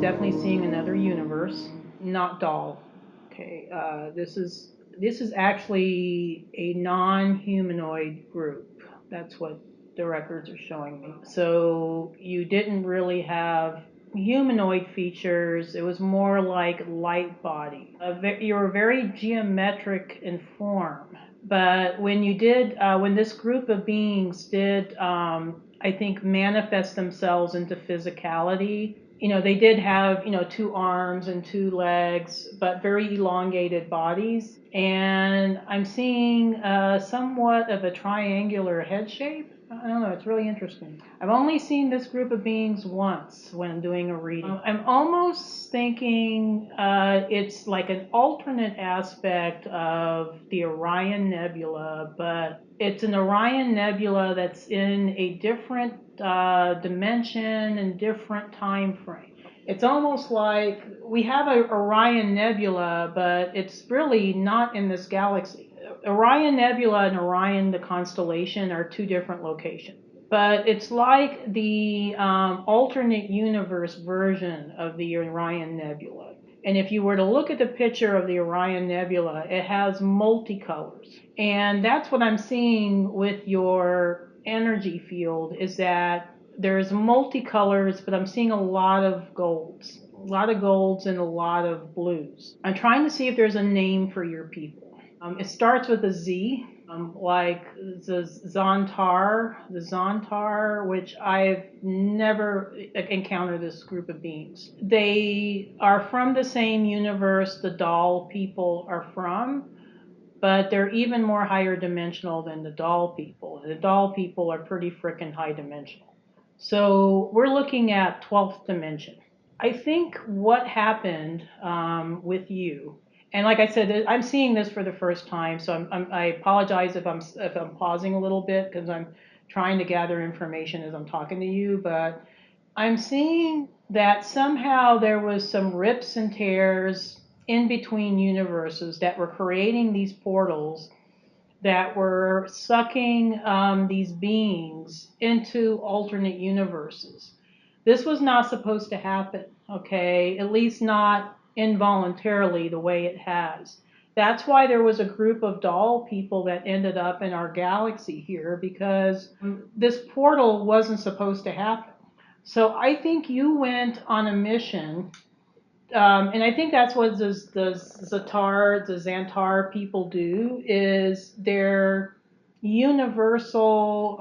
definitely seeing another universe, not doll. Okay, this is actually a non-humanoid group. That's what the records are showing me. So you didn't really have humanoid features. It was more like light body. You were very geometric in form. But when this group of beings did, I think, manifest themselves into physicality, they did have, two arms and two legs, but very elongated bodies. And I'm seeing somewhat of a triangular head shape. I don't know, it's really interesting. I've only seen this group of beings once when doing a reading. I'm almost thinking it's like an alternate aspect of the Orion Nebula, but it's an Orion Nebula that's in a different dimension and different time frame. It's almost like we have a Orion Nebula, but it's really not in this galaxy. Orion Nebula and Orion, the constellation, are two different locations. But it's like the alternate universe version of the Orion Nebula. And if you were to look at the picture of the Orion Nebula, it has multicolors. And that's what I'm seeing with your energy field, is that there's multicolors, but I'm seeing a lot of golds. A lot of golds and a lot of blues. I'm trying to see if there's a name for your people. It starts with a Z, like the Zaantar, which I've never encountered this group of beings. They are from the same universe the doll people are from, but they're even more higher dimensional than the doll people. The doll people are pretty freaking high dimensional. So we're looking at 12th dimension. I think what happened with you, and like I said, I'm seeing this for the first time, so I apologize if I'm pausing a little bit because I'm trying to gather information as I'm talking to you, but I'm seeing that somehow there was some rips and tears in between universes that were creating these portals that were sucking these beings into alternate universes. This was not supposed to happen, okay? At least not involuntarily the way it has. That's why there was a group of doll people that ended up in our galaxy here, because this portal wasn't supposed to happen. So I think you went on a mission, and I think that's what the Zaantar people do, is they're universal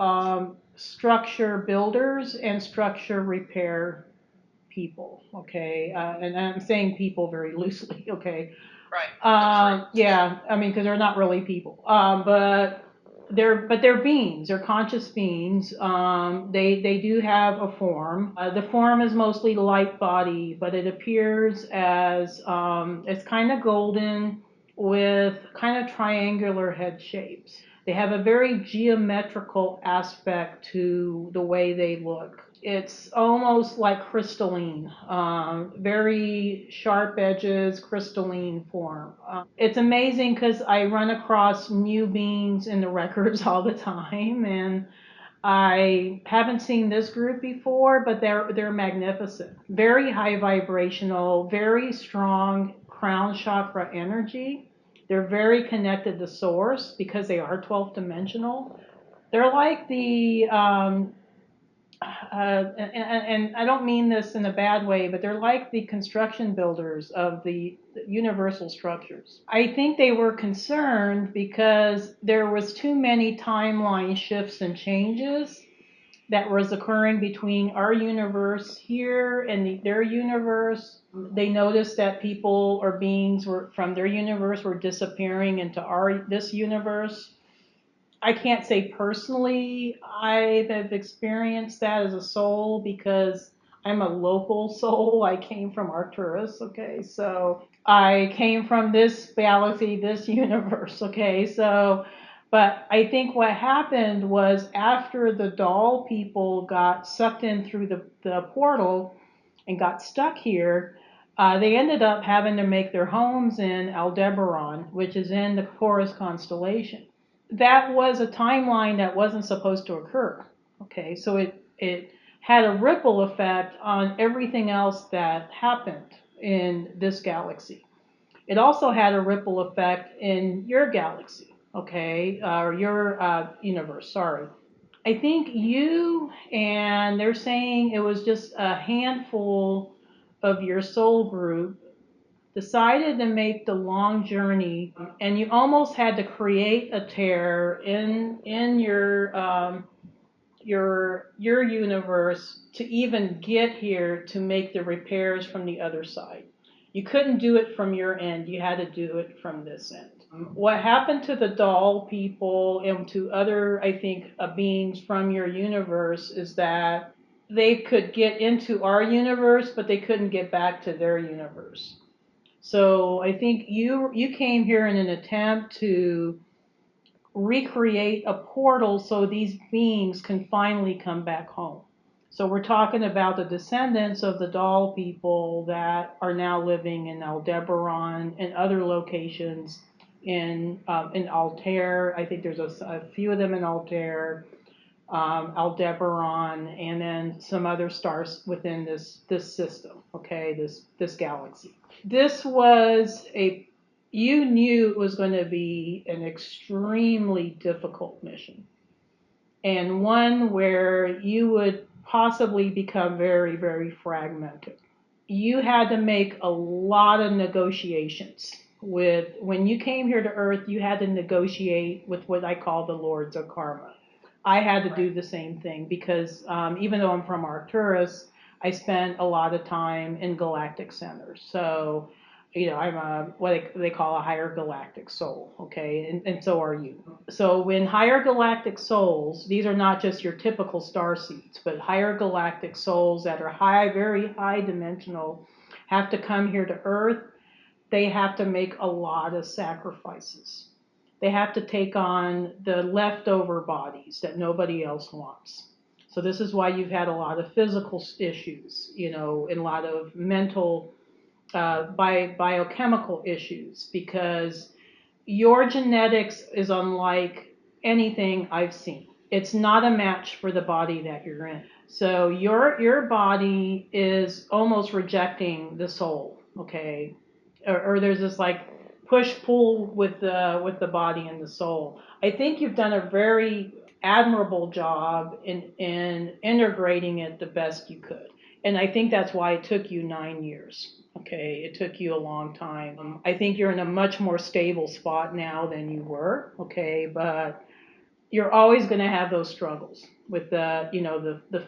structure builders and structure repair people. Okay, and I'm saying people very loosely. Okay, Right. That's right. yeah, I mean, because they're not really people, but they're beings. They're conscious beings. They do have a form. The form is mostly light body, but it appears as it's kind of golden with kind of triangular head shapes. They have a very geometrical aspect to the way they look. It's almost like crystalline, very sharp edges, crystalline form. It's amazing because I run across new beings in the records all the time, and I haven't seen this group before, but they're magnificent. Very high vibrational, very strong crown chakra energy. They're very connected to source because they are 12th dimensional. They're like the and I don't mean this in a bad way, but they're like the construction builders of the universal structures. I think they were concerned because there was too many timeline shifts and changes that was occurring between our universe here and their universe. They noticed that people or beings were from their universe were disappearing into our this universe. I can't say personally I have experienced that as a soul because I'm a local soul. I came from Arcturus, okay? So I came from this galaxy, this universe, okay? So, but I think what happened was after the doll people got sucked in through the portal and got stuck here, they ended up having to make their homes in Aldebaran, which is in the Taurus constellation. That was a timeline that wasn't supposed to occur. Okay, so it had a ripple effect on everything else that happened in this galaxy. It also had a ripple effect in your galaxy, okay, or your universe, sorry. I think you, and they're saying it was just a handful of your soul group, decided to make the long journey, and you almost had to create a tear in your universe to even get here to make the repairs from the other side. You couldn't do it from your end. You had to do it from this end. What happened to the doll people and to other, I think, beings from your universe is that they could get into our universe, but they couldn't get back to their universe. So I think you came here in an attempt to recreate a portal so these beings can finally come back home. So we're talking about the descendants of the doll people that are now living in Aldebaran and other locations in Altair. I think there's a few of them in Altair, Aldebaran, and then some other stars within this system. Okay, this galaxy. This was a You knew it was going to be an extremely difficult mission, and one where you would possibly become very, very fragmented. You had to make a lot of negotiations with, when you came here to Earth, you had to negotiate with what I call the Lords of Karma. I had to do the same thing because even though I'm from Arcturus, I spent a lot of time in galactic centers. So, I'm what they call a higher galactic soul, okay? And so are you. So when higher galactic souls, these are not just your typical star seeds, but higher galactic souls that are high, very high dimensional, have to come here to Earth, they have to make a lot of sacrifices. They have to take on the leftover bodies that nobody else wants. So this is why you've had a lot of physical issues, and a lot of mental, biochemical issues, because your genetics is unlike anything I've seen. It's not a match for the body that you're in. So your body is almost rejecting the soul, okay? Or there's this like push pull with the body and the soul. I think you've done a very admirable job in integrating it the best you could. And I think that's why it took you 9 years. Okay, it took you a long time. I think you're in a much more stable spot now than you were. Okay, but you're always going to have those struggles with the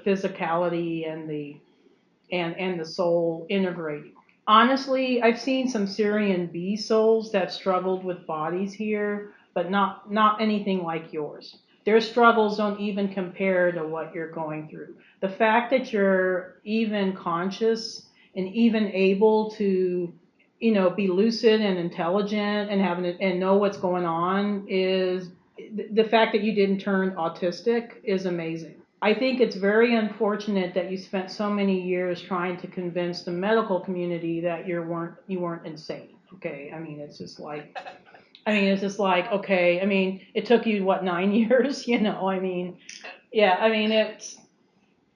physicality and the soul integrating. Honestly, I've seen some Syrian B souls that struggled with bodies here, but not anything like yours. Their struggles don't even compare to what you're going through. The fact that you're even conscious and even able to, be lucid and intelligent and and know what's going on is the fact that you didn't turn autistic is amazing. I think it's very unfortunate that you spent so many years trying to convince the medical community that you weren't insane. Okay, okay. I mean, it took you what 9 years, I mean, yeah. I mean, it's.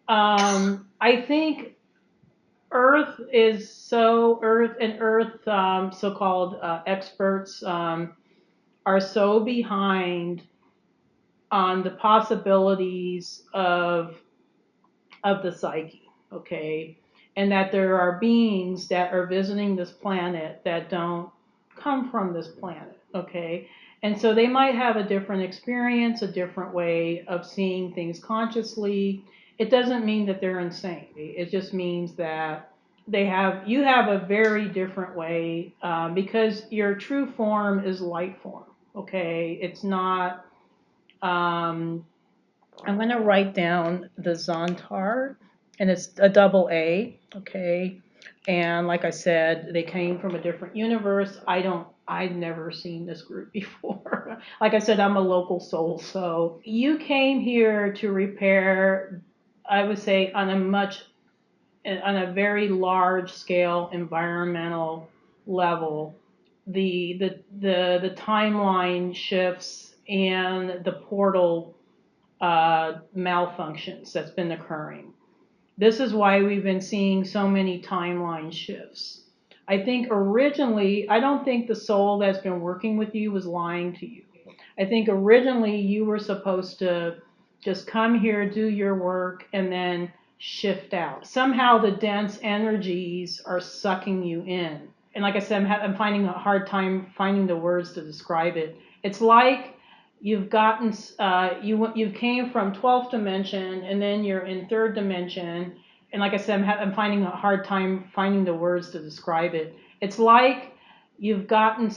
I think Earth so-called experts are so behind on the possibilities of the psyche, okay? And that there are beings that are visiting this planet that don't come from this planet, okay? And so they might have a different experience, a different way of seeing things consciously. It doesn't mean that they're insane. It just means that you have a very different way, because your true form is light form, okay? It's not. I'm going to write down the Zaantar, and it's a double A, okay? And like I said, they came from a different universe. I'd never seen this group before. Like I said, I'm a local soul. So you came here to repair, I would say, on a very large scale environmental level, the timeline shifts and the portal malfunctions that's been occurring. This is why we've been seeing so many timeline shifts. I think originally, I don't think the soul that's been working with you was lying to you. I think originally you were supposed to just come here, do your work, and then shift out. Somehow the dense energies are sucking you in. And like I said, I'm finding a hard time finding the words to describe it. It's like you've gotten you came from 12th dimension and then you're in third dimension, and like I said, I'm finding a hard time finding the words to describe it. It's like you've gotten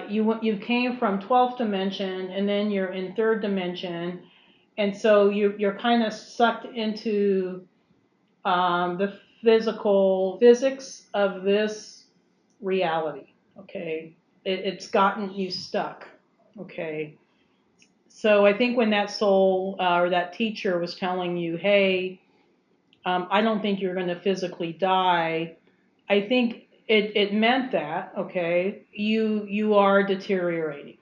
you came from 12th dimension and then you're in third dimension, and so you're kind of sucked into the physical physics of this reality. Okay, it's gotten you stuck. Okay, so I think when that soul or that teacher was telling you, hey, I don't think you're going to physically die, I think it meant that, okay, you are deteriorating.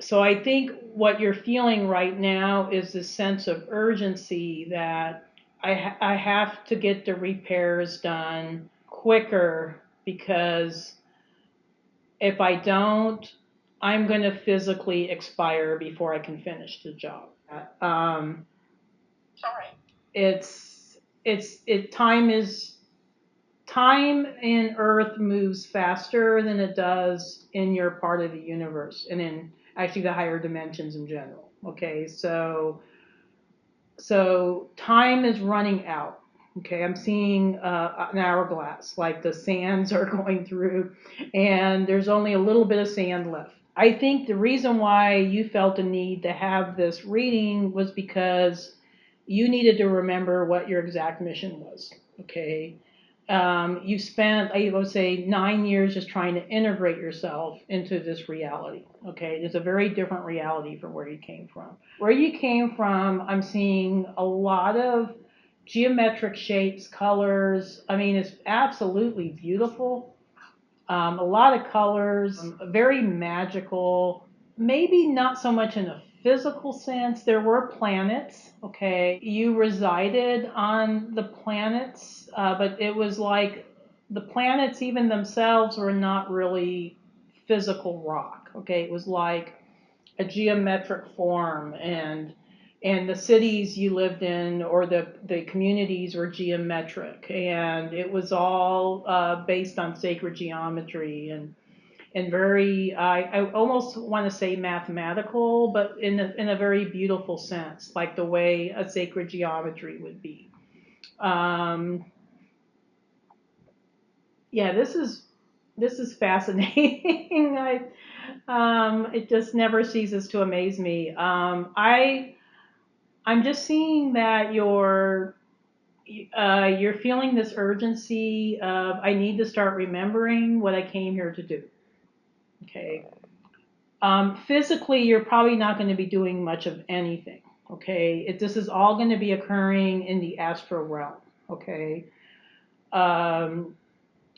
So I think what you're feeling right now is this sense of urgency that I have to get the repairs done quicker, because if I don't, I'm going to physically expire before I can finish the job. Um, time is time in Earth moves faster than it does in your part of the universe, and in actually the higher dimensions in general. Okay, so time is running out. Okay, I'm seeing an hourglass, like the sands are going through, and there's only a little bit of sand left. I think the reason why you felt the need to have this reading was because you needed to remember what your exact mission was. Okay, you spent, I would say, 9 years just trying to integrate yourself into this reality. Okay, it's a very different reality from where you came from. Where you came from, I'm seeing a lot of geometric shapes, colors. I mean, it's absolutely beautiful. A lot of colors, very magical. Maybe not so much in a physical sense. There were planets, okay? You resided on the planets, but it was like the planets, even themselves, were not really physical rock, okay? It was like a geometric form, and the cities you lived in, or the communities, were geometric, and it was all based on sacred geometry, and very I almost want to say mathematical, but in a very beautiful sense, like the way a sacred geometry would be. um, yeah, this is fascinating. It just never ceases to amaze me. I'm just seeing that you're feeling this urgency of, I need to start remembering what I came here to do. Okay. Physically, you're probably not going to be doing much of anything. Okay. This is all going to be occurring in the astral realm. Okay. Um,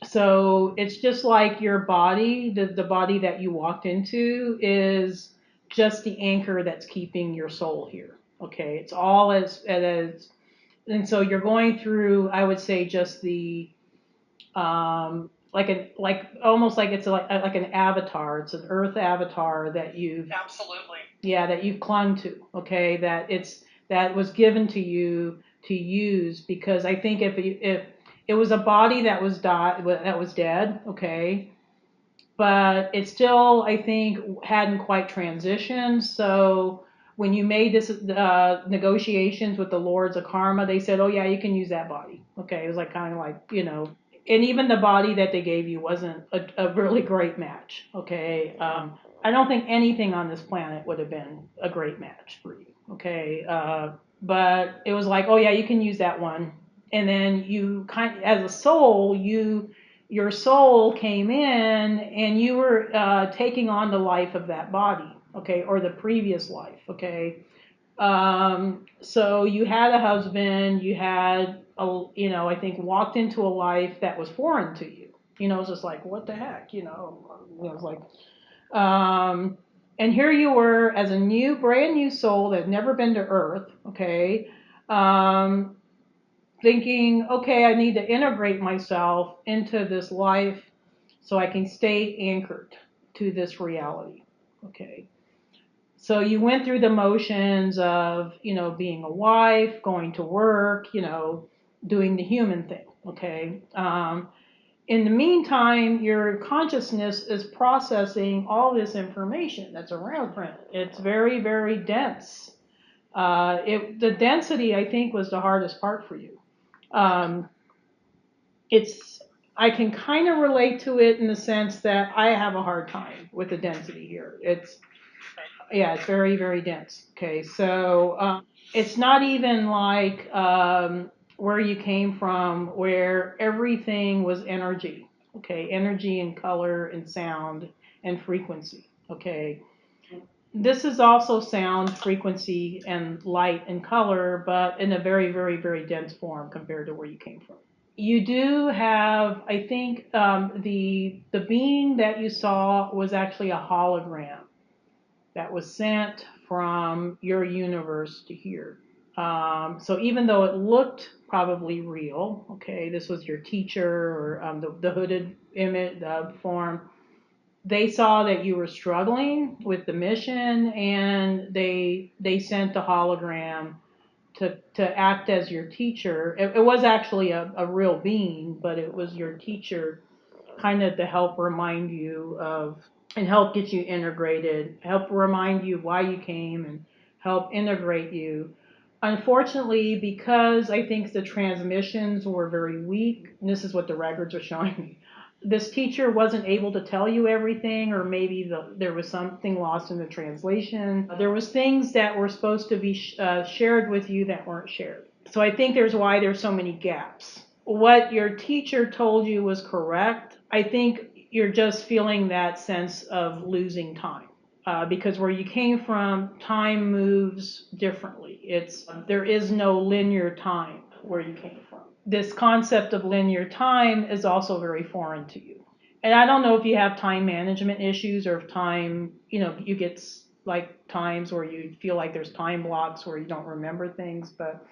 so it's just like your body, the body that you walked into is just the anchor that's keeping your soul here. Okay. It's all as and so you're going through, I would say, just the like almost like it's like an avatar. It's an earth avatar that you've absolutely, yeah, that you've clung to. Okay, that was given to you to use, because I think if it was a body that was dead, okay, but it still, I think, hadn't quite transitioned. So when you made this negotiations with the lords of karma, they said, oh yeah, you can use that body. Okay, it was like kind of like, and even the body that they gave you wasn't a really great match. Okay, I don't think anything on this planet would have been a great match for you. Okay, but it was like, oh yeah, you can use that one. And then you as a soul, your soul came in, and you were taking on the life of that body, okay, or the previous life, okay. So you had a husband, you had I think walked into a life that was foreign to you. It's just like, what the heck, it was like, and here you were as a brand new soul that had never been to Earth, okay. Um, thinking, okay, I need to integrate myself into this life so I can stay anchored to this reality. Okay. So you went through the motions of, being a wife, going to work, doing the human thing. Okay. In the meantime, your consciousness is processing all this information that's around print. It's very, very dense. The density, I think, was the hardest part for you. Um, it's I can kind of relate to it in the sense that I have a hard time with the density here. It's very, very dense. Okay, so it's not even like where you came from, where everything was energy. Okay, energy and color and sound and frequency. Okay, this is also sound, frequency, and light and color, but in a very, very, very dense form compared to where you came from. You do have, I think, the being that you saw was actually a hologram that was sent from your universe to here. So even though it looked probably real, okay, this was your teacher or the hooded image, the form, they saw that you were struggling with the mission, and they sent the hologram to act as your teacher. It was actually a real being, but it was your teacher, kind of to help remind you of and help get you integrated, help remind you why you came, and help integrate you. Unfortunately, because I think the transmissions were very weak, and this is what the records are showing me, this teacher wasn't able to tell you everything, or maybe there was something lost in the translation. There was things that were supposed to be shared with you that weren't shared. So I think there's why there's so many gaps. What your teacher told you was correct. I think you're just feeling that sense of losing time. Because where you came from, time moves differently. There is no linear time where you came from. This concept of linear time is also very foreign to you. And I don't know if you have time management issues, or if time, you get like times where you feel like there's time blocks where you don't remember things, but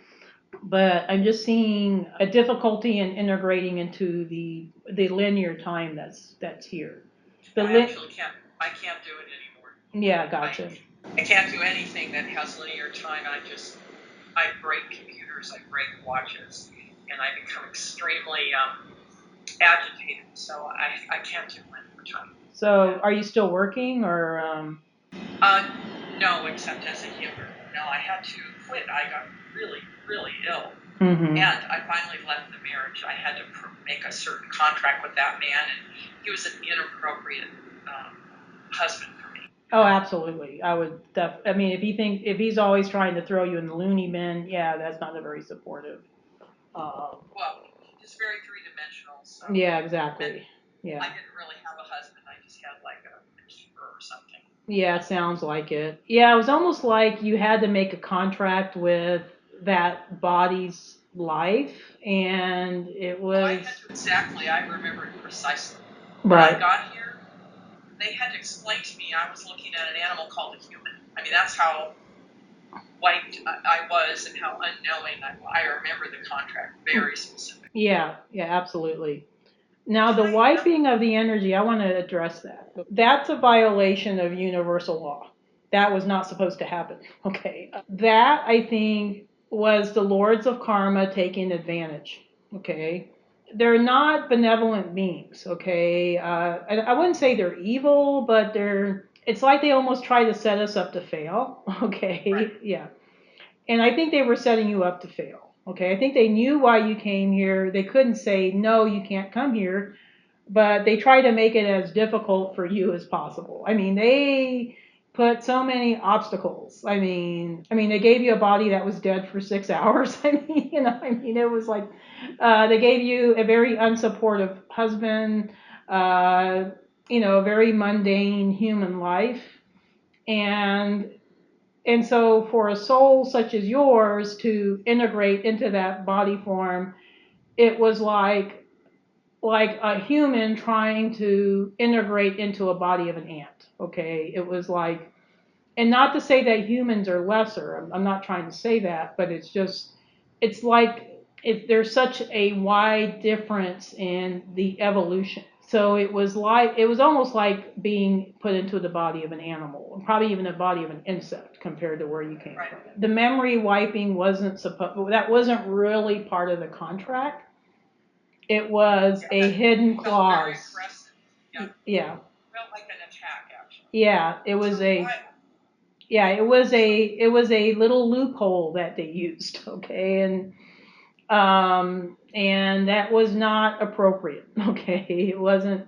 I'm just seeing a difficulty in integrating into the linear time that's here. I actually can't. I can't do it anymore. Yeah, gotcha. I can't do anything that has linear time. I break computers, I break watches, and I become extremely agitated. So I can't do linear time. So, are you still working, or? No, except as a healer. No, I had to quit. I got really, really ill. Mm-hmm. And I finally left the marriage. I had to make a certain contract with that man, and he was an inappropriate husband for me. Oh, absolutely. I would. I mean, if he's always trying to throw you in the loony bin, yeah, that's not a very supportive. Well, he's very three-dimensional. So. Yeah, exactly. Yeah. I didn't really have a husband. I just had like a keeper or something. Yeah, sounds like it. Yeah, it was almost like you had to make a contract with that body's life, and it was. I had to exactly. I remember it precisely. Right. When I got here, they had to explain to me I was looking at an animal called a human. I mean, that's how wiped I was and how unknowing I remember the contract very specific. Yeah, absolutely. Now, the wiping of the energy, I want to address that. That's a violation of universal law. That was not supposed to happen. Okay. That, I think, was the lords of karma taking advantage. Okay. They're not benevolent beings. Okay. I wouldn't say they're evil, but it's like they almost try to set us up to fail. Okay. Right. Yeah. And I think they were setting you up to fail. Okay, I think they knew why you came here. They couldn't say, no, you can't come here, but they tried to make it as difficult for you as possible. I mean, they put so many obstacles. They gave you a body that was dead for 6 hours. It was like they gave you a very unsupportive husband, a very mundane human life, and so for a soul such as yours to integrate into that body form, it was like a human trying to integrate into a body of an ant. Okay, it was like, and not to say that humans are lesser. I'm not trying to say that, but it's like there's such a wide difference in the evolution. So it was almost like being put into the body of an animal, probably even the body of an insect compared to where you came from. The memory wiping that wasn't really part of the contract. It was a hidden clause. Yeah. Felt like an attack, actually. Yeah, it was it was a little loophole that they used, okay, and that was not appropriate, okay, it wasn't,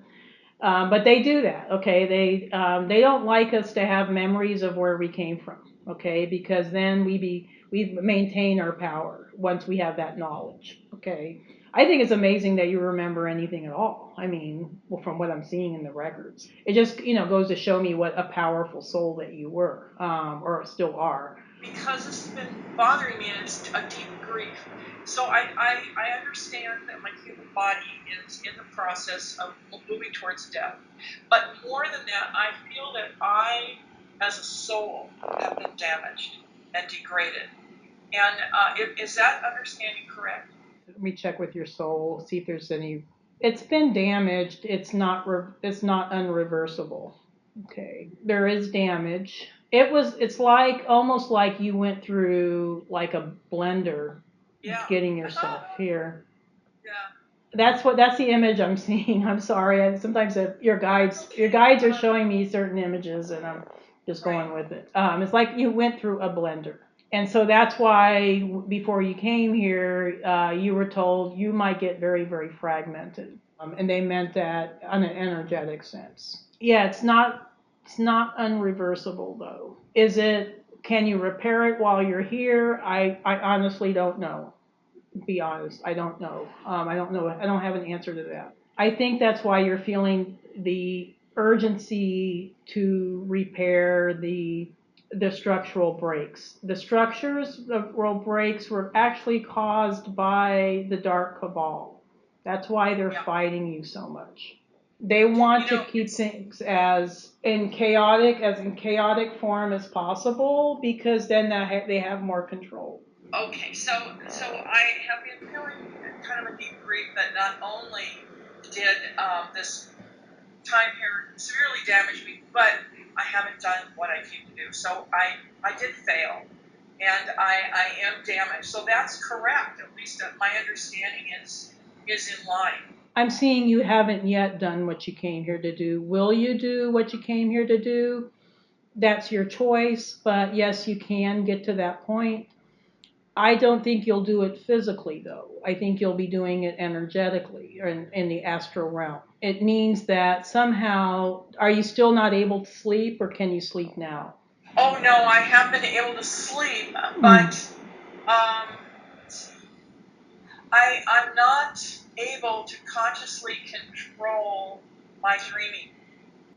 but they do that, okay, they don't like us to have memories of where we came from, okay, because then we maintain our power once we have that knowledge, okay. I think it's amazing that you remember anything at all. I mean, well, from what I'm seeing in the records, it just goes to show me what a powerful soul that you were, or still are. Because this has been bothering me, and it's a deep grief. So I understand that my human body is in the process of moving towards death. But more than that, I feel that I, as a soul, have been damaged and degraded. And is that understanding correct? Let me check with your soul, see if there's any. It's been damaged. It's not unreversible. Okay. There is damage. It's like almost like you went through like a blender, getting yourself here. Yeah. That's the image I'm seeing. I'm sorry. Sometimes your guides are showing me certain images and I'm just going with it. It's like you went through a blender. And so that's why before you came here, you were told you might get very, very fragmented. And they meant that on an energetic sense. Yeah, it's not unreversible though. Can you repair it while you're here? I honestly don't know. Be honest, I don't know. I don't know. I don't have an answer to that. I think that's why you're feeling the urgency to repair the structural breaks. The structural breaks were actually caused by the Dark Cabal. That's why they're fighting you so much. They want to keep things as in chaotic form as possible because then they have more control. Okay, so I have been feeling kind of a deep grief that not only did this time here severely damage me, but I haven't done what I came to do. So I did fail, and I am damaged. So that's correct. At least my understanding is in line. I'm seeing you haven't yet done what you came here to do. Will you do what you came here to do? That's your choice, but yes, you can get to that point. I don't think you'll do it physically, though. I think you'll be doing it energetically or in the astral realm. It means that somehow, are you still not able to sleep, or can you sleep now? Oh no, I have been able to sleep, but I'm not able to consciously control my dreaming.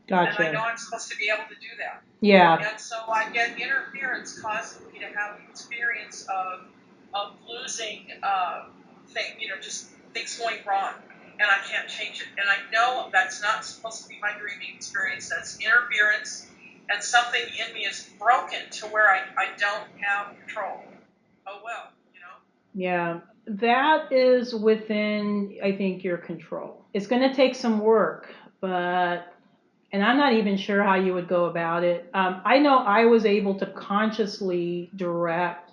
Gotcha. And I know I'm supposed to be able to do that. Yeah. And so I get interference causing me to have the experience of losing just things going wrong. And I can't change it. And I know that's not supposed to be my dreaming experience. That's interference. And something in me is broken to where I don't have control. Oh, well, Yeah, that is within, I think, your control. It's going to take some work, and I'm not even sure how you would go about it. I know I was able to consciously direct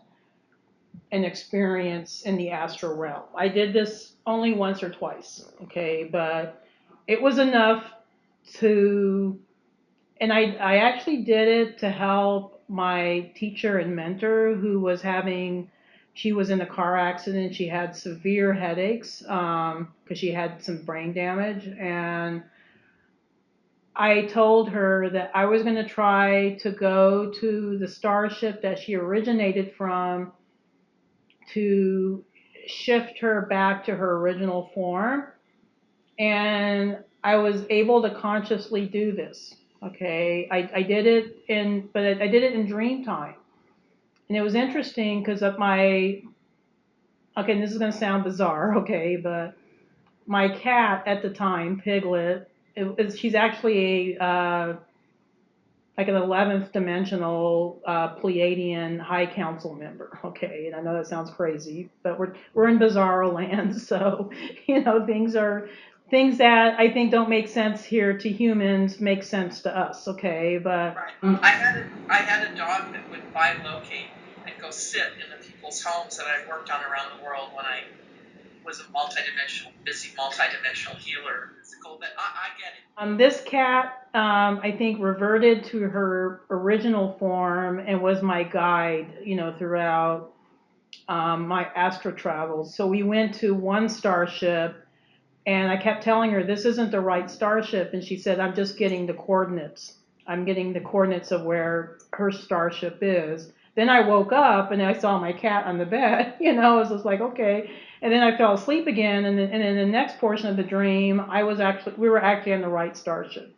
an experience in the astral realm. I did this only once or twice, okay, but it was enough to, and I actually did it to help my teacher and mentor who was she was in a car accident. She had severe headaches because she had some brain damage, and I told her that I was going to try to go to the starship that she originated from to shift her back to her original form. And I was able to consciously do this. Okay, I did it I did it in dreamtime, and it was interesting because of my. Okay, and this is going to sound bizarre. Okay, but my cat at the time, Piglet, she's actually like an 11th dimensional Pleiadian High Council member. Okay, and I know that sounds crazy, but we're in bizarro land, so things that I think don't make sense here to humans make sense to us. Okay, but right. I had a dog that would bilocate and go sit in the people's homes that I worked on around the world when I was a busy multidimensional healer, physical. But I get it. This cat, I think, reverted to her original form and was my guide, throughout my astro travels. So we went to one starship, and I kept telling her, this isn't the right starship. And she said, I'm just getting the coordinates. I'm getting the coordinates of where her starship is. Then I woke up and I saw my cat on the bed. I was just like, okay. And then I fell asleep again. And then in the next portion of the dream, we were actually on the right starship.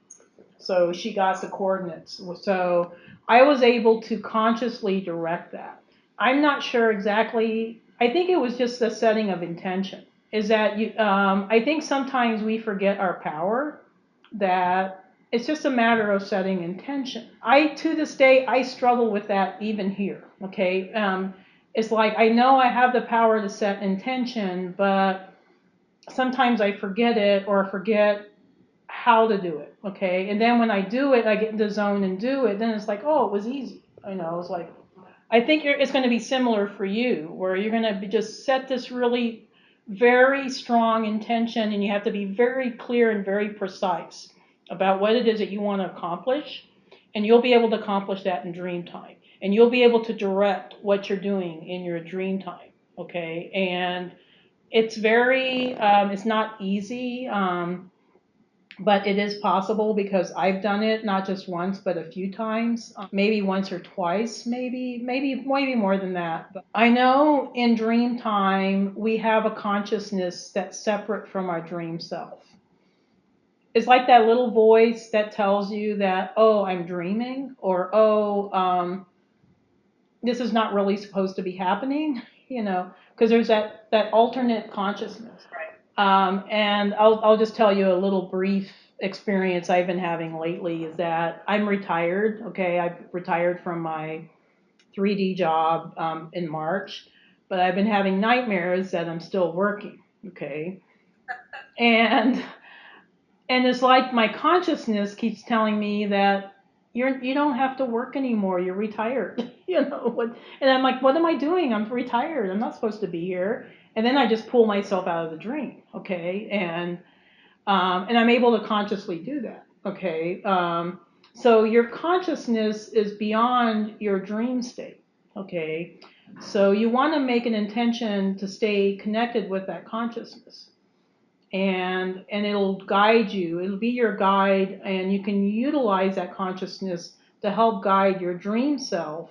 So she got the coordinates. So I was able to consciously direct that. I'm not sure exactly. I think it was just the setting of intention. Is that I think sometimes we forget our power. That it's just a matter of setting intention. To this day, I struggle with that even here. Okay, it's like I know I have the power to set intention, but sometimes I forget it or forget how to do it. Okay, and then when I do it, I get in the zone and do it. Then it's like, oh, it was easy. It's like I think it's going to be similar for you, where you're going to just set this really very strong intention, and you have to be very clear and very precise about what it is that you want to accomplish, and you'll be able to accomplish that in dream time, and you'll be able to direct what you're doing in your dream time. Okay, and it's not easy. But it is possible because I've done it not just once but a few times, maybe once or twice, maybe more than that. But I know in dream time we have a consciousness that's separate from our dream self. It's like that little voice that tells you that, oh, I'm dreaming, or oh, this is not really supposed to be happening, because there's that alternate consciousness. And I'll just tell you a little brief experience I've been having lately is that I'm retired. Okay, I've retired from my 3D job in March, but I've been having nightmares that I'm still working. Okay, and it's like my consciousness keeps telling me that you don't have to work anymore. You're retired. What? And I'm like, what am I doing? I'm retired. I'm not supposed to be here. And then I just pull myself out of the dream. Okay, and I'm able to consciously do that. Okay, so your consciousness is beyond your dream state. Okay, so you want to make an intention to stay connected with that consciousness, and it'll guide you. It'll be your guide, and you can utilize that consciousness to help guide your dream self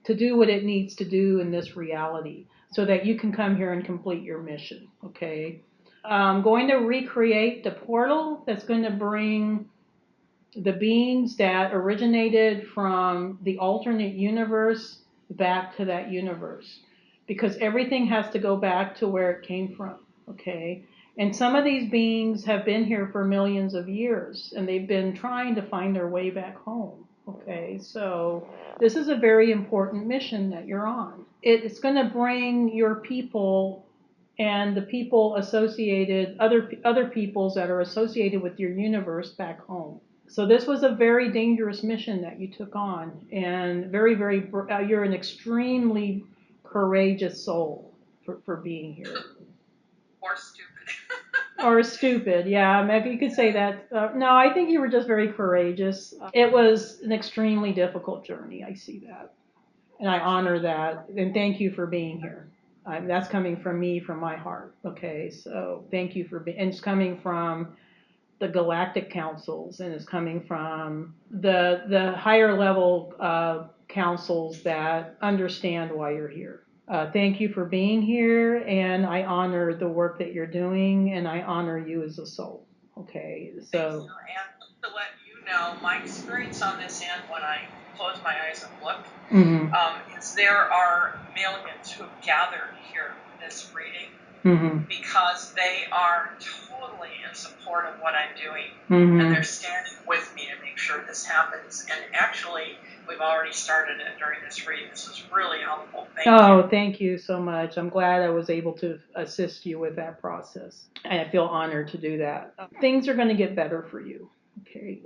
to do what it needs to do in this reality, so that you can come here and complete your mission. Okay, I'm going to recreate the portal that's going to bring the beings that originated from the alternate universe back to that universe, because everything has to go back to where it came from. Okay, and some of these beings have been here for millions of years, and they've been trying to find their way back home. Okay, so this is a very important mission that you're on. It's going to bring your people and the people associated, other peoples that are associated with your universe back home. So this was a very dangerous mission that you took on, and you're an extremely courageous soul for being here. Or stupid. Or stupid, yeah, maybe you could say that. No, I think you were just very courageous. It was an extremely difficult journey. I see that, and I honor that, and thank you for being here. That's coming from me, from my heart. Okay, so thank you for being, and it's coming from the galactic councils, and it's coming from the higher level councils that understand why you're here. Thank you for being here, and I honor the work that you're doing, and I honor you as a soul. Okay, so. And to let you know, my experience on this end when I close my eyes and look, is there are millions who have gathered here for this reading, because they are totally in support of what I'm doing, and they're standing with me to make sure this happens. And actually, we've already started it during this reading. This was really helpful. Thank you. Thank you so much. I'm glad I was able to assist you with that process. And I feel honored to do that. Things are going to get better for you. Okay.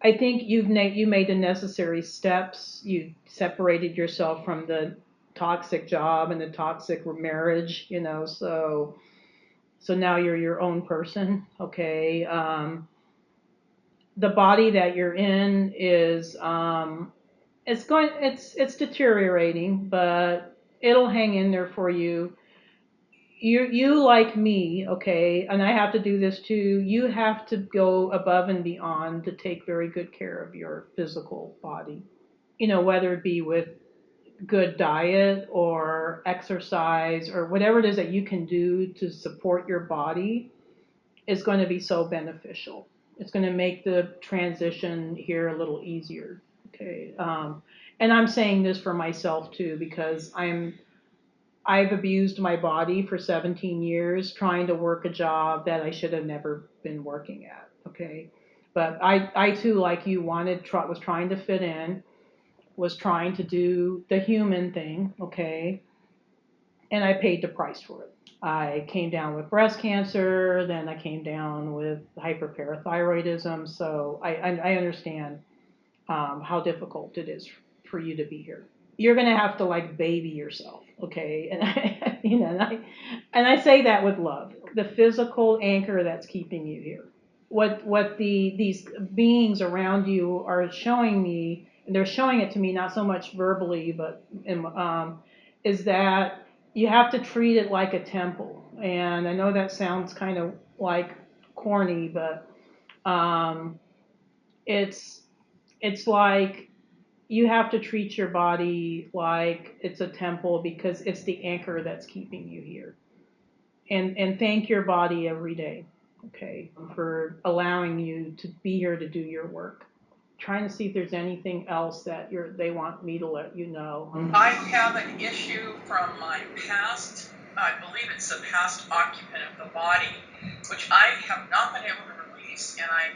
I think you made the necessary steps. You separated yourself from the toxic job and the toxic marriage, so now you're your own person. Okay. The body that you're in is it's deteriorating, but it'll hang in there for you. You like me, okay, and I have to do this too. You have to go above and beyond to take very good care of your physical body. Whether it be with good diet or exercise or whatever it is that you can do to support your body is going to be so beneficial. It's going to make the transition here a little easier. Okay. And I'm saying this for myself too because I've abused my body for 17 years trying to work a job that I should have never been working at. Okay. But I too, like you, was trying to fit in, was trying to do the human thing. Okay. And I paid the price for it. I came down with breast cancer, then I came down with hyperparathyroidism. So I understand how difficult it is for you to be here. You're gonna have to like baby yourself, okay? And I say that with love. The physical anchor that's keeping you here. What these beings around you are showing me, and they're showing it to me not so much verbally, but is that you have to treat it like a temple. And I know that sounds kind of like corny, but um, it's it's like you have to treat your body like it's a temple because it's the anchor that's keeping you here. And thank your body every day, okay, for allowing you to be here to do your work. Trying to see if there's anything else that they want me to let you know. I have an issue from my past, I believe it's a past occupant of the body, which I have not been able to release, and I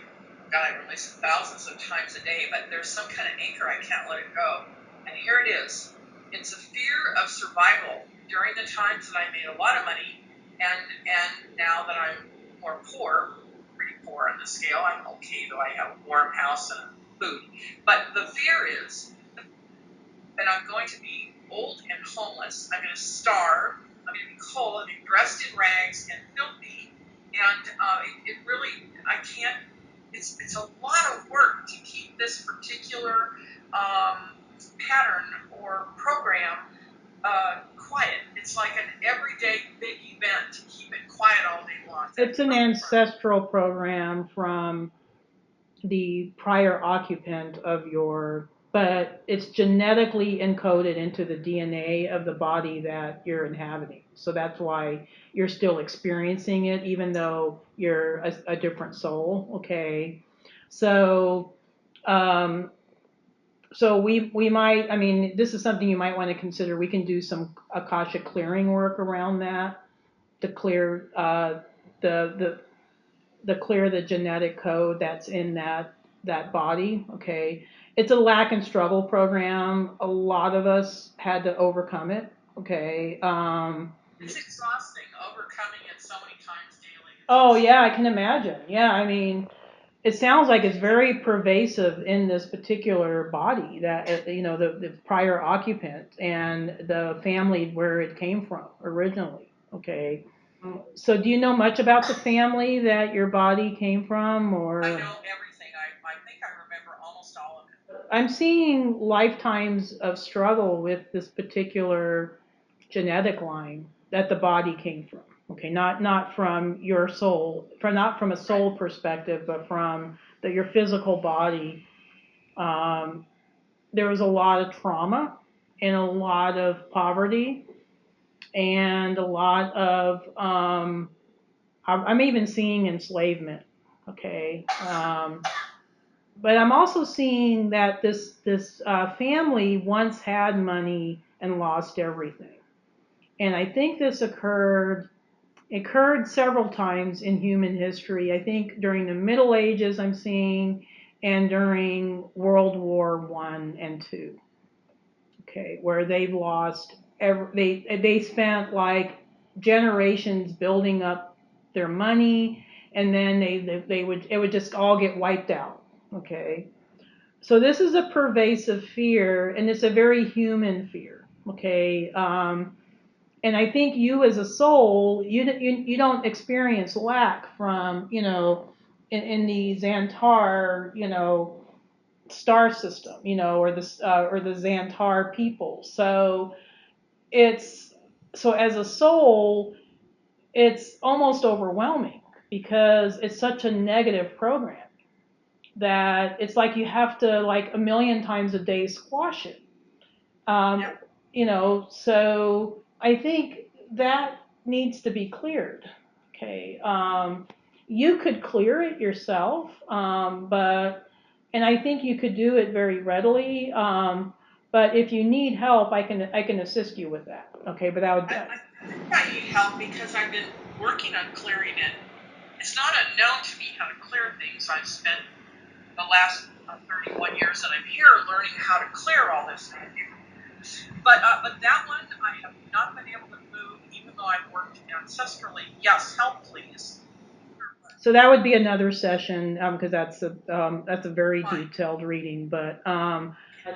release it thousands of times a day, but there's some kind of anchor, I can't let it go. And here it is. It's a fear of survival during the times that I made a lot of money, and now that I'm more poor, pretty poor on the scale. I'm okay, though I have a warm house and food. But the fear is that I'm going to be old and homeless. I'm going to starve. I'm going to be cold. I'm going to be dressed in rags and filthy. And it really, I can't. It's a lot of work to keep this particular pattern or program quiet. It's like an everyday big event to keep it quiet all day long. It's an ancestral program from the prior occupant of but it's genetically encoded into the DNA of the body that you're inhabiting. So that's why you're still experiencing it, even though you're a different soul. Okay. So, um, we might, I mean, this is something you might want to consider. We can do some Akashic clearing work around that to clear the the clear the genetic code that's in that body. Okay, it's a lack and struggle program. A lot of us had to overcome it. Okay. It's exhausting overcoming it so many times daily. Oh yeah, I can imagine. Yeah, I mean, it sounds like it's very pervasive in this particular body that the prior occupant and the family where it came from originally. Okay. So do you know much about the family that your body came from, or? I know everything. I think I remember almost all of it. I'm seeing lifetimes of struggle with this particular genetic line that the body came from. Okay, not from your soul, not from a soul perspective, but from your physical body. Um, there was a lot of trauma and a lot of poverty and a lot of I'm even seeing enslavement. Okay. But I'm also seeing that this family once had money and lost everything, and I think this occurred It occurred several times in human history. I think during the Middle Ages, I'm seeing, and during World War One and Two. Okay, where they've lost they spent like generations building up their money, and then they would it would just all get wiped out. Okay, so this is a pervasive fear, and it's a very human fear. Okay, and I think you as a soul, you don't experience lack from in the Zaantar star system, or the Zaantar people. So it's so as a soul, it's almost overwhelming because it's such a negative program that it's like you have to like a million times a day squash it. Um, Yeah. so I think that needs to be cleared. Okay. You could clear it yourself, and I think you could do it very readily. But if you need help, I can assist you with that. Okay, but that would. I think I need help because I've been working on clearing it. It's not unknown to me how to clear things. I've spent the last 31 years that I'm here learning how to clear all this. But that one I have not been able to move, even though I've worked ancestrally. Yes, help please. So that would be another session because that's a very Fine. detailed reading, but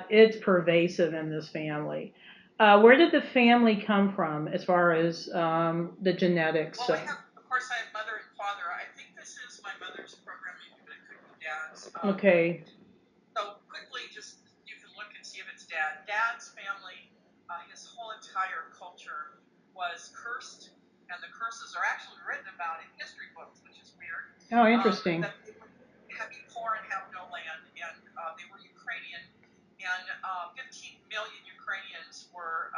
it's pervasive in this family. Where did the family come from as far as the genetics? Well, of course, I have mother and father. I think this is my mother's programming, but it could be dad's. Okay. So quickly, just you can look and see if it's dad. Dad's family, his whole entire culture was cursed, and the curses are actually written about in history books, which is weird. Oh, interesting. That they would be poor and have no land, and they were Ukrainian, and 15 million Ukrainians were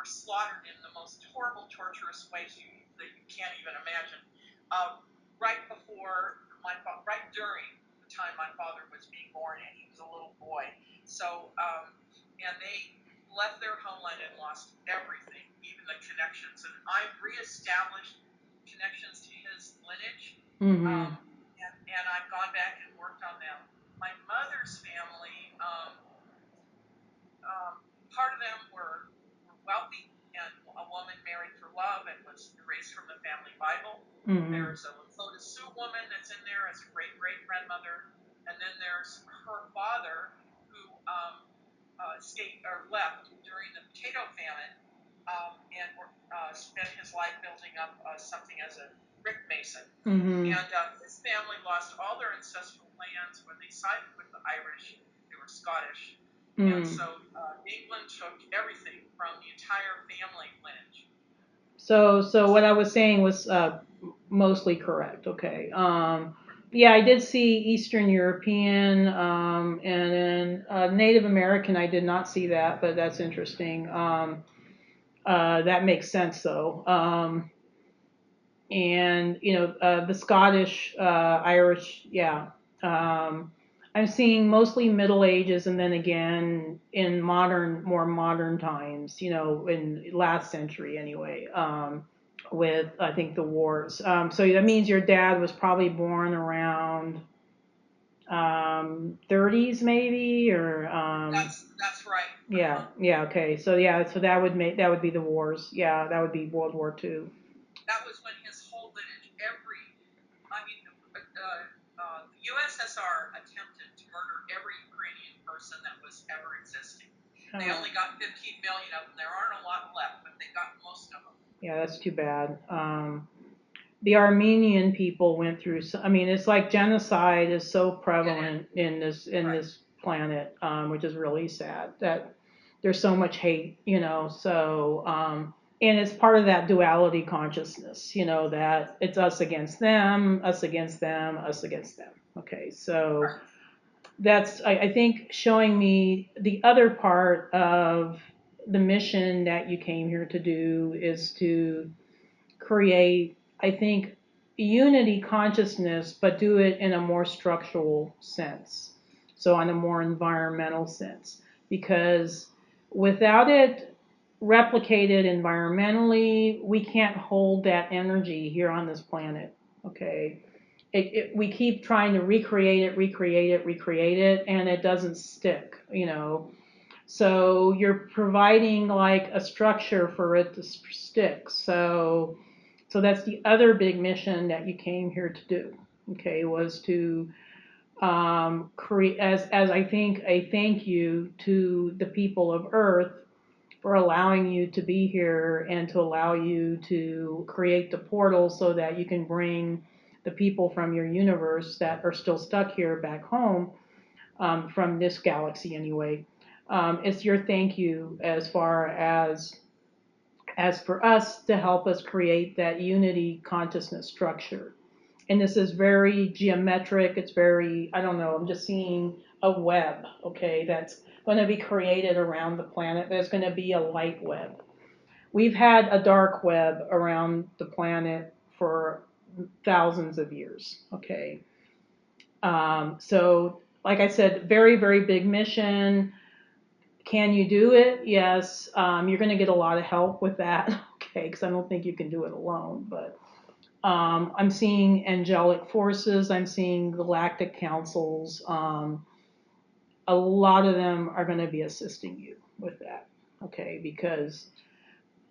slaughtered in the most horrible, torturous ways that you can't even imagine. Right before right during the time my father was being born, and he was a little boy. So, and they left their homeland and lost everything, even the connections. And I've reestablished connections to his lineage, Mm-hmm. and I've gone back and worked on them. My mother's family, part of them were wealthy, and a woman married for love and was erased from the family Bible. Mm-hmm. There's a Lakota Sioux woman that's in there as a great great grandmother, and then there's her father who escaped or left during the potato famine, and spent his life building up something as a brick mason. Mm-hmm. And his family lost all their ancestral lands when they sided with the Irish. They were Scottish. And Mm. so England took everything from the entire family lineage. So what I was saying was mostly correct. Okay. Yeah, I did see Eastern European, and then Native American. I did not see that, but that's interesting. That makes sense though. And the Scottish, Irish, yeah. Um, I'm seeing mostly Middle Ages, and then again in more modern times. In last century anyway. With I think the wars. So that means your dad was probably born around 30s maybe, or That's right. yeah, yeah, okay. So yeah, so that would be the wars. Yeah, that would be World War II. That was when his whole lineage, I mean, the USSR attempted to murder every Ukrainian person that was ever existing. They Oh. only got 15 million of them. There aren't a lot left, but they got most of them. Yeah, that's too bad. The Armenian people went through. I mean, it's like genocide is so prevalent in this Right. planet, which is really sad that there's so much hate. So and it's part of that duality consciousness. That it's us against them, us against them, us against them. Okay, so Right. that's I think showing me the other part of the mission that you came here to do is to create, I think, unity consciousness, but do it in a more structural sense. So, on a more environmental sense. Because without it, replicated environmentally. We can't hold that energy here on this planet. Okay. We keep trying to recreate it, and it doesn't stick. So you're providing like a structure for it to stick. So that's the other big mission that you came here to do. Okay, was to create as I think a thank you to the people of Earth for allowing you to be here and to allow you to create the portal so that you can bring the people from your universe that are still stuck here back home, from this galaxy anyway. It's your thank you as far as for us to help us create that unity consciousness structure. And this is very geometric. It's very, I don't know, I'm just seeing a web, okay, that's going to be created around the planet. There's going to be a light web. We've had a dark web around the planet for thousands of years, okay. So, like I said, very, very big mission. Can you do it? Yes. You're going to get a lot of help with that, okay, because I don't think you can do it alone. But I'm seeing angelic forces. I'm seeing galactic councils. A lot of them are going to be assisting you with that, okay, because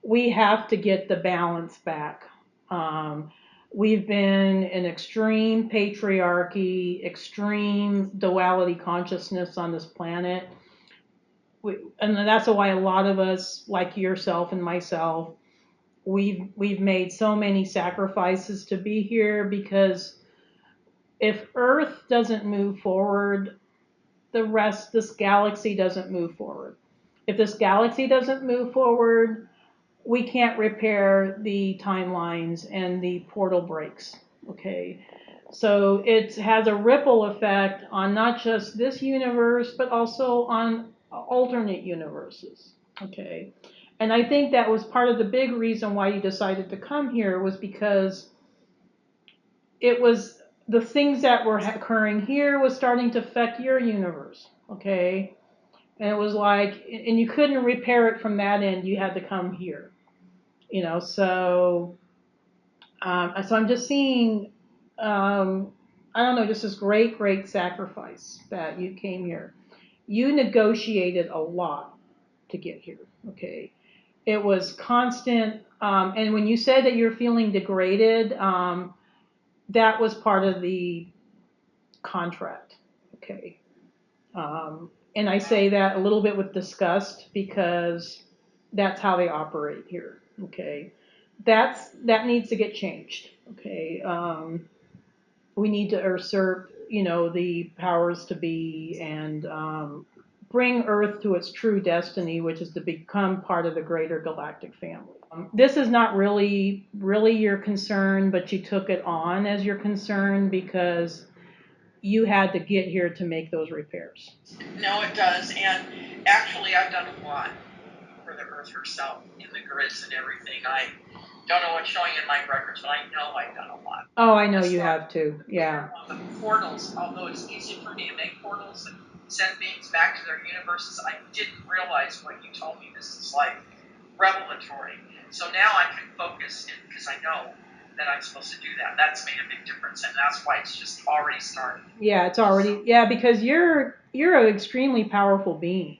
we have to get the balance back. Um, we've been in extreme patriarchy, extreme duality consciousness on this planet. And that's why a lot of us, like yourself and myself, we've made so many sacrifices to be here, because if Earth doesn't move forward, this galaxy doesn't move forward. If this galaxy doesn't move forward, we can't repair the timelines and the portal breaks. Okay. So it has a ripple effect on not just this universe, but also on alternate universes. Okay. And I think that was part of the big reason why you decided to come here, was because it was the things that were occurring here was starting to affect your universe. Okay. And it was like, and you couldn't repair it from that end. You had to come here. So I'm just seeing, I don't know, just this great, great sacrifice that you came here. You negotiated a lot to get here. Okay. It was constant. And when you said that you're feeling degraded, that was part of the contract. Okay. And I say that a little bit with disgust, because that's how they operate here. Okay. That needs to get changed. Okay. We need to assert, the powers to be, and bring Earth to its true destiny, which is to become part of the greater galactic family. This is not really your concern, but you took it on as your concern because you had to get here to make those repairs. No, it does. And actually, I've done a lot for the Earth herself in the grids and everything. I don't know what's showing in my records, but I know I've done a lot. Oh, I know you have too. Yeah. Portals, although it's easy for me to make portals and send beings back to their universes, I didn't realize what you told me. This is like revelatory. So now I can focus, because I know that I'm supposed to do that. That's made a big difference, and that's why it's just already started. Yeah, it's already, yeah, because you're an extremely powerful being.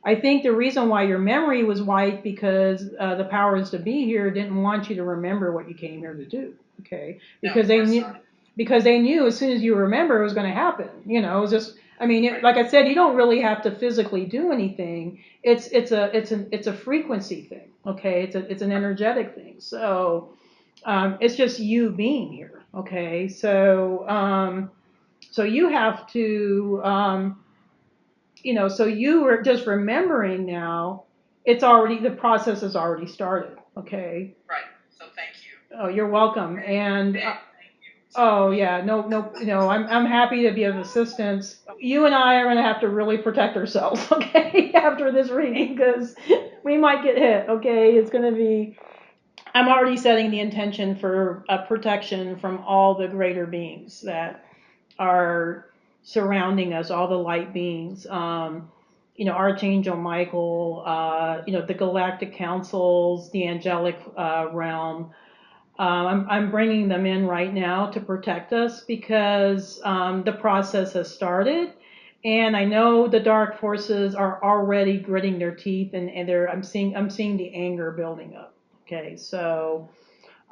I think the reason why your memory was wiped, because the powers to be here didn't want you to remember what you came here to do. Okay, because they knew as soon as you remember it was going to happen. It was just, I mean, like I said, you don't really have to physically do anything. It's a frequency thing. Okay, it's an energetic thing. So it's just you being here. Okay, so you have to, so you were just remembering now. The process has already started. Okay. Right. So thank you. Oh, you're welcome. And oh yeah, no, I'm happy to be of assistance. You and I are going to have to really protect ourselves, okay, after this reading, because we might get hit. Okay, it's going to be. I'm already setting the intention for protection from all the greater beings that are surrounding us, all the light beings. Archangel Michael, the galactic councils, the angelic realm. I'm bringing them in right now to protect us because the process has started. And I know the dark forces are already gritting their teeth, and I'm seeing the anger building up. Okay, so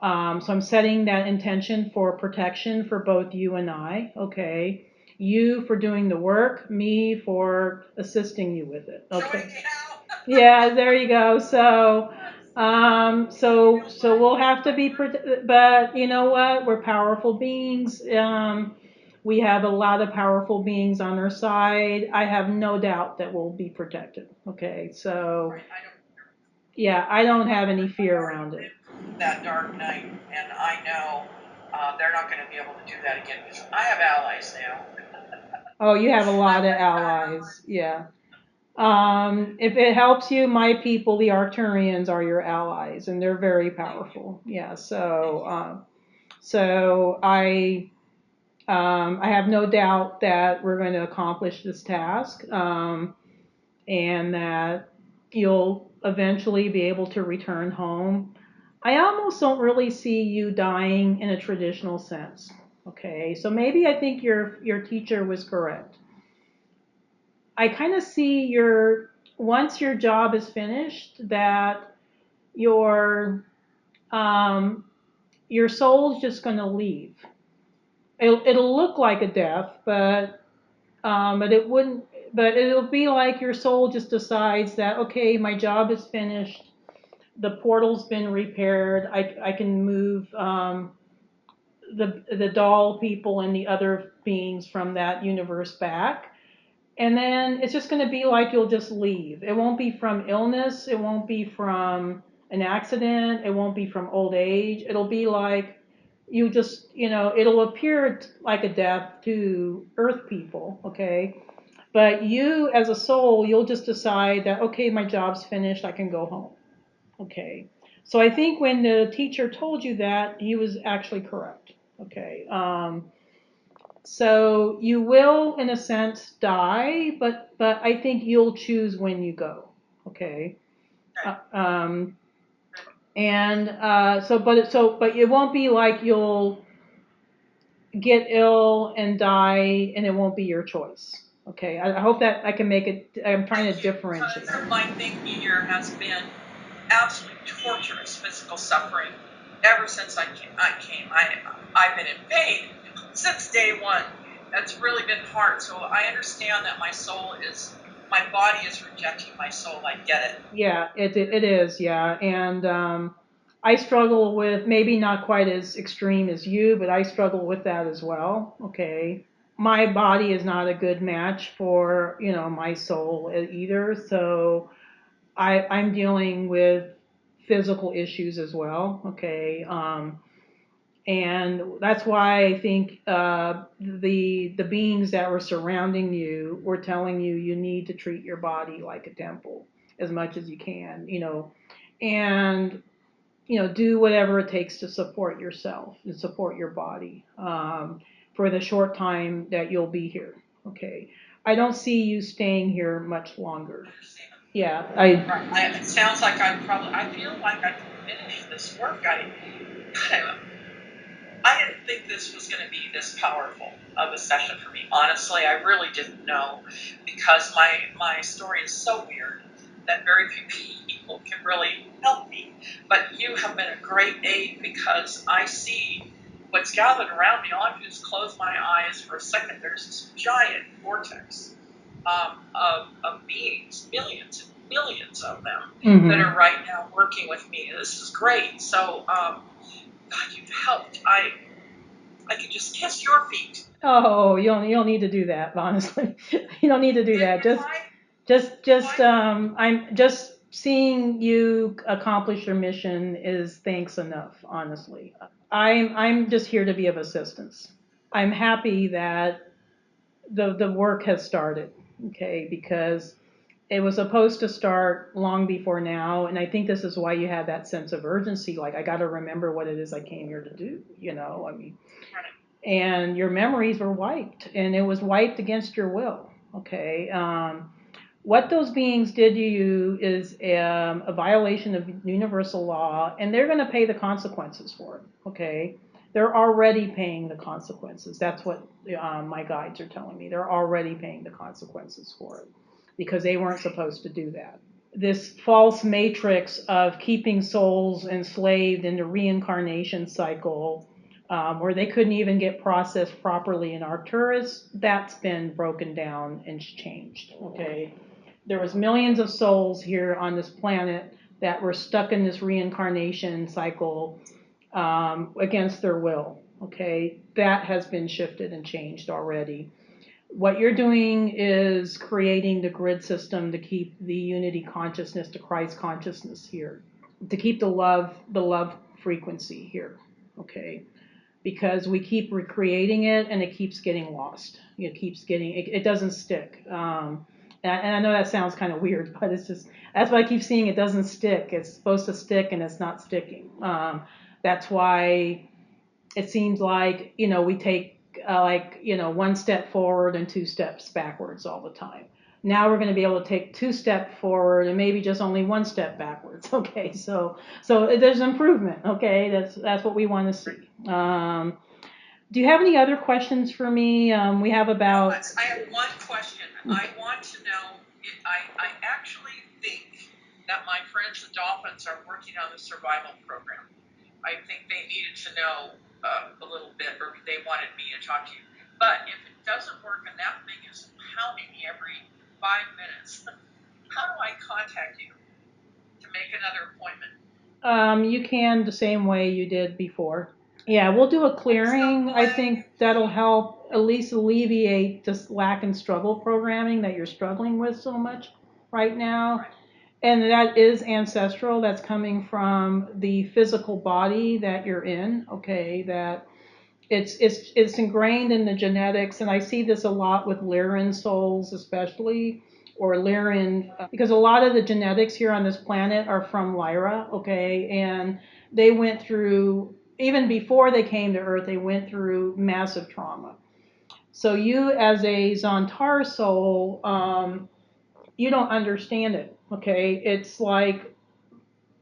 I'm setting that intention for protection for both you and I. Okay, you for doing the work, me for assisting you with it. Okay. Yeah, there you go. So we'll have to be, but you know what? We're powerful beings. We have a lot of powerful beings on our side. I have no doubt that we'll be protected. Okay, so yeah, I don't have any fear around it. That dark night, and I know they're not going to be able to do that again because I have allies now. Oh, you have a I lot of went back. allies. Yeah. If it helps you, my people, the Arcturians, are your allies, and they're very powerful. Yeah. So I have no doubt that we're going to accomplish this task, and that you'll eventually be able to return home. I almost don't really see you dying in a traditional sense. Okay, so maybe I think your teacher was correct. I kind of see once your job is finished, that your um, your soul's just going to leave. It'll look like a death, but it wouldn't. But it'll be like your soul just decides that, okay, my job is finished. The portal's been repaired. I can move the doll people and the other beings from that universe back. And then it's just going to be like you'll just leave. It won't be from illness. It won't be from an accident. It won't be from old age. It'll be like you just, it'll appear like a death to earth people, okay? But you, as a soul, you'll just decide that, okay, my job's finished. I can go home, okay? So I think when the teacher told you that, he was actually correct, okay? So you will, in a sense, die, but I think you'll choose when you go. Okay. Uh, um, and but it won't be like you'll get ill and die, and it won't be your choice. Okay. I hope that I can make it. I'm trying to differentiate. Because my thing here has been absolute torturous physical suffering ever since I came. I've been in pain since day one. That's really been hard. So I understand that my body is rejecting my soul. I get it. Yeah, it is. Yeah, and I struggle with, maybe not quite as extreme as you, but I struggle with that as well. Okay, my body is not a good match for my soul either. So I'm dealing with physical issues as well. Okay, and that's why I think the beings that were surrounding you were telling you need to treat your body like a temple as much as you can, and do whatever it takes to support yourself and support your body for the short time that you'll be here. Okay, I don't see you staying here much longer. Yeah, It sounds like I feel like I can finish this work. God, I didn't think this was going to be this powerful of a session for me. Honestly, I really didn't know because my story is so weird that very few people can really help me. But you have been a great aid because I see what's gathered around me. All I have to do is close my eyes for a second. There's this giant vortex of beings, millions and millions of them, that are right now working with me. This is great. So, God, you've helped. I could just kiss your feet. Oh, you don't need to do that, honestly. You don't need to do that. I'm just seeing you accomplish your mission is thanks enough, honestly. I'm just here to be of assistance. I'm happy that the work has started, okay, because it was supposed to start long before now, and I think this is why you had that sense of urgency, like I got to remember what it is I came here to do, I mean, and your memories were wiped, and it was wiped against your will. Okay, What those beings did to you is a violation of universal law, and they're going to pay the consequences for it. Okay, they're already paying the consequences. That's what my guides are telling me. They're already paying the consequences for it because they weren't supposed to do that. This false matrix of keeping souls enslaved in the reincarnation cycle, where they couldn't even get processed properly in Arcturus, that's been broken down and changed. Okay, there was millions of souls here on this planet that were stuck in this reincarnation cycle against their will. Okay, that has been shifted and changed already. What you're doing is creating the grid system to keep the unity consciousness, the Christ consciousness here, to keep the love frequency here. Okay, because we keep recreating it and it keeps getting lost. It doesn't stick. And I know that sounds kind of weird, but it's just, that's why I keep seeing it doesn't stick. It's supposed to stick and it's not sticking. That's why it seems like, we take one step forward and two steps backwards all the time. Now we're going to be able to take two steps forward and maybe just only one step backwards. Okay, so there's improvement. Okay, that's what we want to see. Do you have any other questions for me? We have about. I have one question. I want to know. I actually think that my friends the dolphins are working on the survival program. I think they needed to know a little bit, or they wanted me to talk to you. But if it doesn't work and that thing is pounding me every 5 minutes, how do I contact you to make another appointment? You can the same way you did before. Yeah, we'll do a clearing. I think that'll help at least alleviate this lack and struggle programming that you're struggling with so much right now. And that is ancestral. That's coming from the physical body that you're in. Okay, that it's ingrained in the genetics, and I see this a lot with Lyran souls, especially, or Lyran, because a lot of the genetics here on this planet are from Lyra. Okay, and they went through, even before they came to Earth, they went through massive trauma. So you, as a Zaantar soul, you don't understand it. Okay, it's like,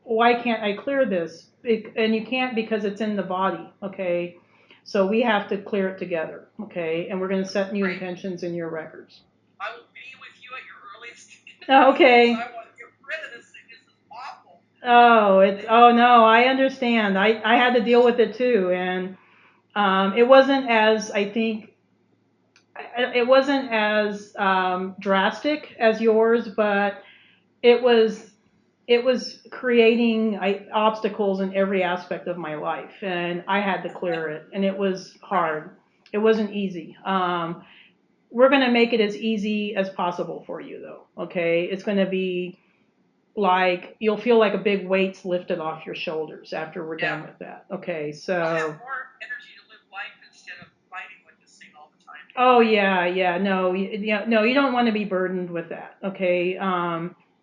why can't I clear this? And you can't, because it's in the body. Okay, so we have to clear it together. Okay, and we're going to set new intentions in your records. I will be with you at your earliest Okay. I want to get rid of this thing. This is awful. Oh no, I understand. I had to deal with it too, and it wasn't as, I think, it wasn't as drastic as yours, but it was creating obstacles in every aspect of my life, and I had to clear it, and it was hard. It wasn't easy. We're going to make it as easy as possible for you, though. Okay, it's going to be like you'll feel like a big weight's lifted off your shoulders after we're done with that. Okay, so I'll have more energy to live life instead of fighting with this thing all the time. Oh yeah, no, no, you don't want to be burdened with that. Okay,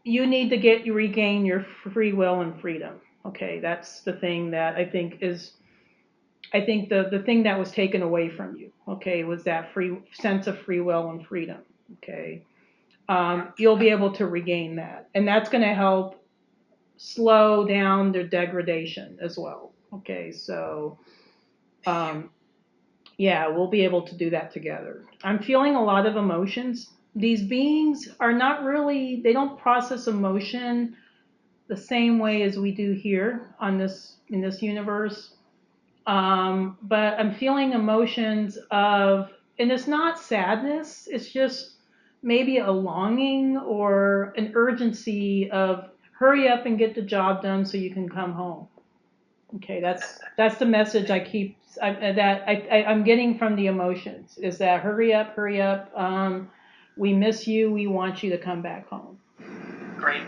you need to regain your free will and freedom. Okay, that's the thing that I think the thing that was taken away from you. Okay, was that free sense of free will and freedom. Okay, you'll be able to regain that, and that's going to help slow down their degradation as well. Okay, so. Yeah, we'll be able to do that together. I'm feeling a lot of emotions. These beings are not really, they don't process emotion the same way as we do here on in this universe. But I'm feeling emotions of, and it's not sadness, it's just maybe a longing or an urgency of hurry up and get the job done so you can come home. Okay, that's the message I'm getting from the emotions, is that hurry up, hurry up. We miss you. We want you to come back home. Great,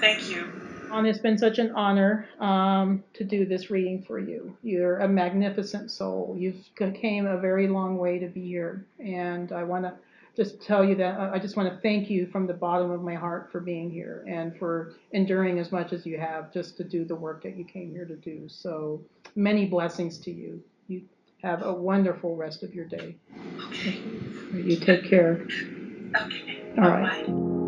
thank you. It's been such an honor to do this reading for you. You're a magnificent soul. You've came a very long way to be here, and I want to just tell you that I just want to thank you from the bottom of my heart for being here and for enduring as much as you have just to do the work that you came here to do. So many blessings to you. You have a wonderful rest of your day. Okay. You take care. Okay. All right. Bye.